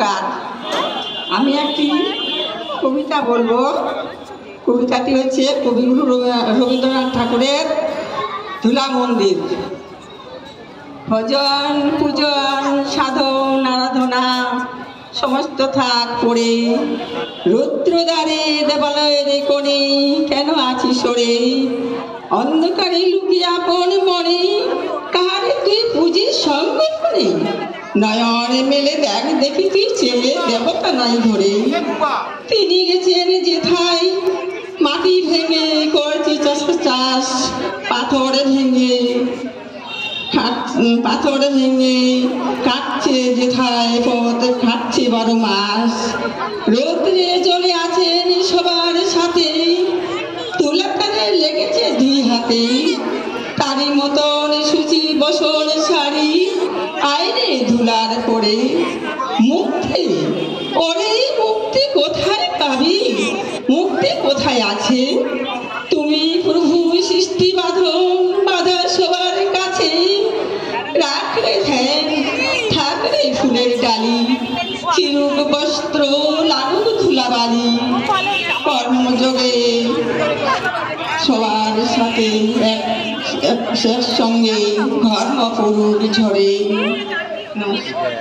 নমস্কার। আমি একটি কবিতা বলবো। কবিতাটি হচ্ছে কবিগুরু রবীন্দ্রনাথ ঠাকুরের ধুলা মন্দির। ভজন পূজন সাধন আরাধনা সমস্ত থাক পড়ে, রুদ্রদ্বারে দেবালয়ের কোণে কেন আছি সরে, অন্ধকারে লুকিয়ে আপন মনে কারে তুই পুজির সংকল্পনে, নয়ন মেলে দেখ দেখি তুই চেয়ে দেবতা নাই ধরে, তিনি গেছেন যেথায় মাটি ভেঙে করছি চাষ, পাথর ভেঙে কাটছে যেথায় পথ খাচ্ছে 12 মাস, রৌদ্রে চলে আছেন সবার সাথে, তুলাকারে লেগেছে 2 হাতে, তারই মতন সুচি বসন শাড়ি আইরে ধুলার পরে, মুক্তি ওরে মুক্তি কোথায় পাবি, মুক্তি কোথায় আছে, তুমি প্রভু সৃষ্টি বাঁধন বাঁধা সবার কাছে, রাখলে ধ্যান থাকলে ফুলের ডালি, চিরুক বস্ত্র লাগুক ধুলাবালি, কর্মযোগে সবার সাথে একসঙ্গে ঘর্ম পড়ুক ঝরে। নমস্কার।